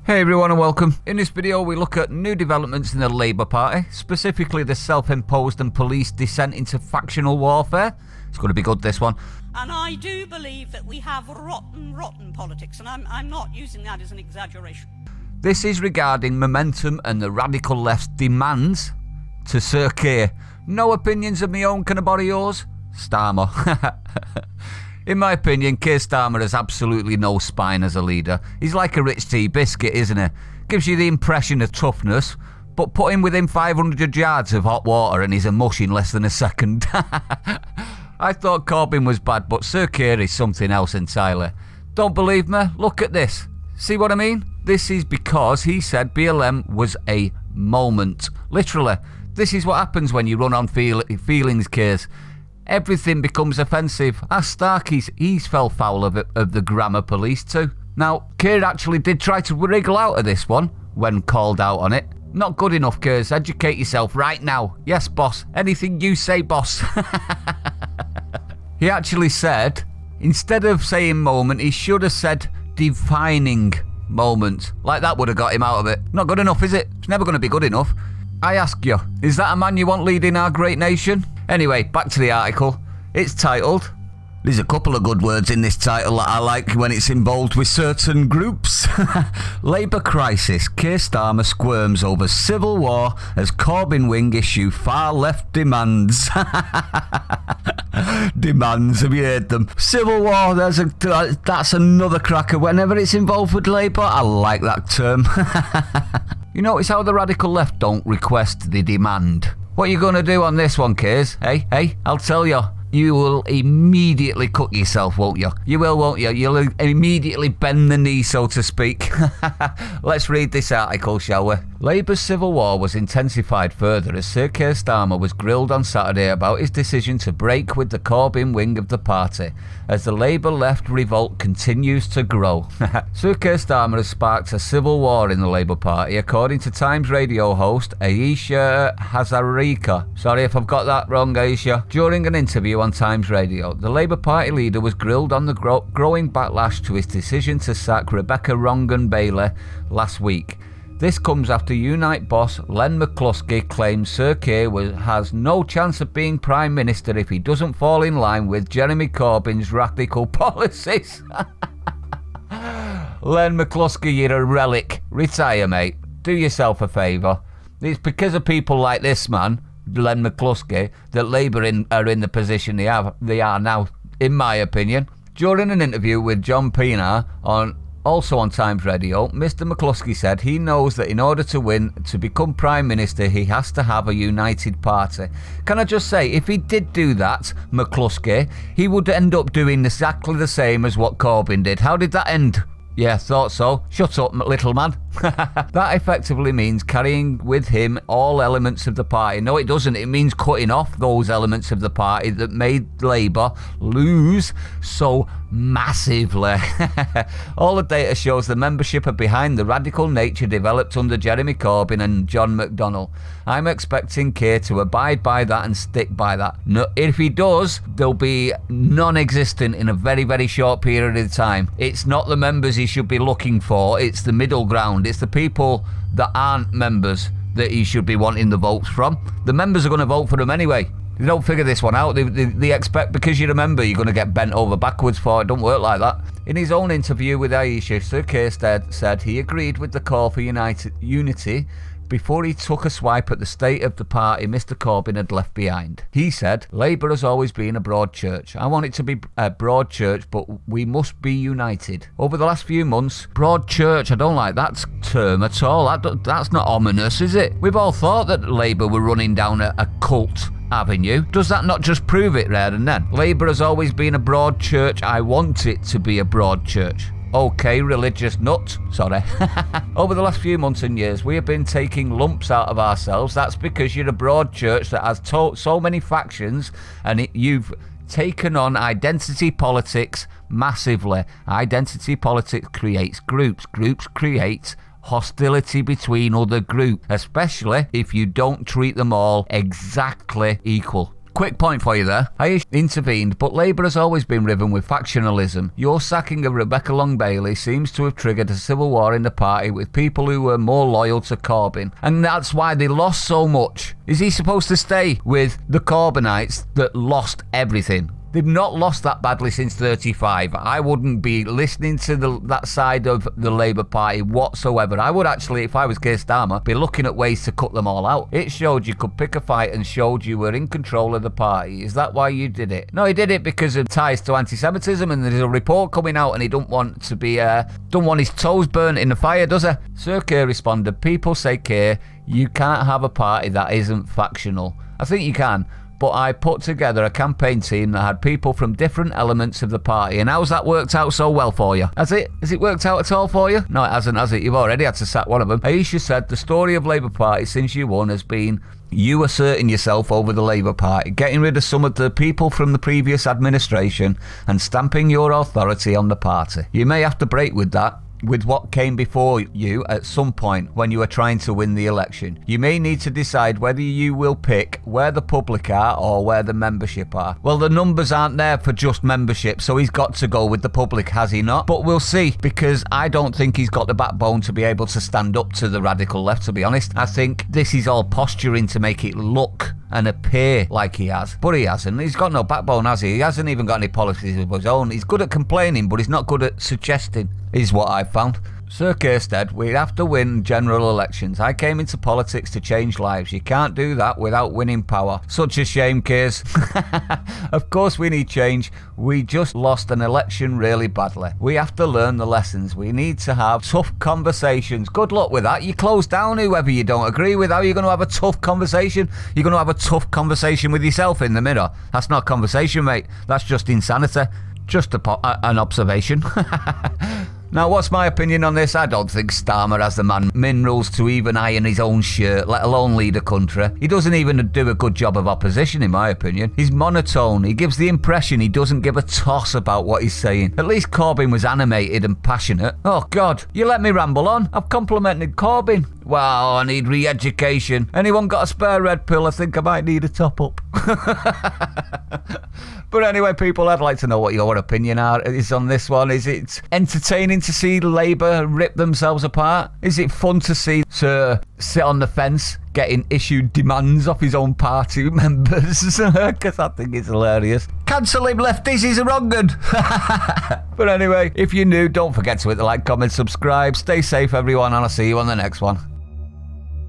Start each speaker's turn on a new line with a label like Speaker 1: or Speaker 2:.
Speaker 1: Hey everyone and welcome. In this video we look at new developments in the Labour Party, specifically the self-imposed and police descent into factional warfare. It's going to be good, this one.
Speaker 2: And I do believe that we have rotten politics, and I'm not using that as an exaggeration.
Speaker 1: This is regarding momentum and the radical left's demands to Sir Keir. No opinions of my own, can I borrow yours? Starmer. In my opinion, Keir Starmer has absolutely no spine as a leader. He's like a rich tea biscuit, isn't he? Gives you the impression of toughness, but put him within 500 yards of hot water and he's a mush in less than a second. I thought Corbyn was bad, but Sir Keir is something else entirely. Don't believe me? Look at this. See what I mean? This is because he said BLM was a moment. Literally. This is what happens when you run on feelings, Keirs. Everything becomes offensive. Ask Stark, he's fell foul of the grammar police too. Now, Keir actually did try to wriggle out of this one when called out on it. Not good enough, Keirs. Educate yourself right now. Yes, boss. Anything you say, boss. He actually said, instead of saying moment, he should have said defining moment. Like that would have got him out of it. Not good enough, is it? It's never going to be good enough. I ask you, is that a man you want leading our great nation? Anyway, back to the article. It's titled... There's a couple of good words in this title that I like when it's involved with certain groups. Labour crisis. Keir Starmer squirms over civil war as Corbyn wing issue far left demands. Demands, have you heard them? Civil war, that's another cracker. Whenever it's involved with Labour, I like that term. You notice how the radical left don't request, the demand. What are you going to do on this one, Keirs? Hey, I'll tell you. You will immediately cook yourself, won't you? You will, won't you? You'll immediately bend the knee, so to speak. Let's read this article, shall we? Labour's civil war was intensified further as Sir Keir Starmer was grilled on Saturday about his decision to break with the Corbyn wing of the party, as the Labour left revolt continues to grow. Sir Keir Starmer has sparked a civil war in the Labour Party, according to Times Radio host Aisha Hazarika. Sorry if I've got that wrong, Aisha. During an interview on Times Radio, the Labour Party leader was grilled on the growing backlash to his decision to sack Rebecca Rongan-Bailey last week. This comes after Unite boss Len McCluskey claims Sir Keir has no chance of being Prime Minister if he doesn't fall in line with Jeremy Corbyn's radical policies. Len McCluskey, you're a relic. Retire, mate. Do yourself a favour. It's because of people like this man, Len McCluskey, that Labour are in the position they are now, in my opinion. During an interview with John Pienaar also on Times Radio, Mr. McCluskey said he knows that in order to become Prime Minister, he has to have a united party. Can I just say, if he did do that, McCluskey, he would end up doing exactly the same as what Corbyn did. How did that end? Yeah, thought so. Shut up, little man. That effectively means carrying with him all elements of the party. No, it doesn't. It means cutting off those elements of the party that made Labour lose so massively. All the data shows the membership are behind the radical nature developed under Jeremy Corbyn and John McDonnell. I'm expecting Keir to abide by that and stick by that. No, if he does, they'll be non-existent in a very, very short period of time. It's not the members he should be looking for, it's the middle ground. It's the people that aren't members that he should be wanting the votes from. The members are going to vote for him anyway. They don't figure this one out. They expect because you're a member you're going to get bent over backwards for it. Don't work like that. In his own interview with Aisha, Sir Keir said he agreed with the call for unity before he took a swipe at the state of the party Mr. Corbyn had left behind. He said, Labour has always been a broad church. I want it to be a broad church, but we must be united. Over the last few months, broad church, I don't like that term at all. That's not ominous, is it? We've all thought that Labour were running down a cult avenue. Does that not just prove it there and then? Labour has always been a broad church. I want it to be a broad church. Okay, religious nut. Sorry. Over the last few months and years, we have been taking lumps out of ourselves. That's because you're a broad church that has so many factions, and you've taken on identity politics massively. Identity politics creates groups. Groups create hostility between other groups, especially if you don't treat them all exactly equal. Quick point for you there. I intervened, but Labour has always been riven with factionalism. Your sacking of Rebecca Long-Bailey seems to have triggered a civil war in the party with people who were more loyal to Corbyn. And that's why they lost so much. Is he supposed to stay with the Corbynites that lost everything? They've not lost that badly since 35. I wouldn't be listening to that side of the Labour Party whatsoever. I would actually, if I was Keir Starmer, be looking at ways to cut them all out. It showed you could pick a fight and showed you were in control of the party. Is that why you did it? No, he did it because of ties to anti-Semitism, and there's a report coming out and he don't want to be, don't want his toes burnt in the fire, does he? Sir Keir responded, people say, Keir, you can't have a party that isn't factional. I think you can. But I put together a campaign team that had people from different elements of the party. And how's that worked out so well for you? Has it worked out at all for you? No, it hasn't, has it? You've already had to sack one of them. Aisha said the story of Labour Party since you won has been you asserting yourself over the Labour Party, getting rid of some of the people from the previous administration and stamping your authority on the party. You may have to break with that, with what came before you at some point when you were trying to win the election. You may need to decide whether you will pick where the public are or where the membership are. Well, the numbers aren't there for just membership, so he's got to go with the public, has he not? But we'll see, because I don't think he's got the backbone to be able to stand up to the radical left, to be honest. I think this is all posturing to make it look and appear like he has, but he hasn't. He's got no backbone, has he? He hasn't even got any policies of his own. He's good at complaining, but he's not good at suggesting, is what I've found. Sir Keir said, we have to win general elections. I came into politics to change lives. You can't do that without winning power. Such a shame, Keir. Of course we need change. We just lost an election really badly. We have to learn the lessons. We need to have tough conversations. Good luck with that. You close down whoever you don't agree with. How are you going to have a tough conversation? You're going to have a tough conversation with yourself in the mirror. That's not conversation, mate. That's just insanity. Just an observation. Now, what's my opinion on this? I don't think Starmer has the minerals to even iron his own shirt, let alone lead a country. He doesn't even do a good job of opposition, in my opinion. He's monotone. He gives the impression he doesn't give a toss about what he's saying. At least Corbyn was animated and passionate. Oh, God, you let me ramble on. I've complimented Corbyn. Wow, I need re-education. Anyone got a spare red pill? I think I might need a top-up. But anyway, people, I'd like to know what your opinion is on this one. Is it entertaining to see Labour rip themselves apart? Is it fun to see Sir sit on the fence getting issued demands off his own party members? Because I think it's hilarious. Cancel him, lefties, he's a wrong un. But anyway, if you're new, don't forget to hit the like, comment, subscribe. Stay safe, everyone, and I'll see you on the next one.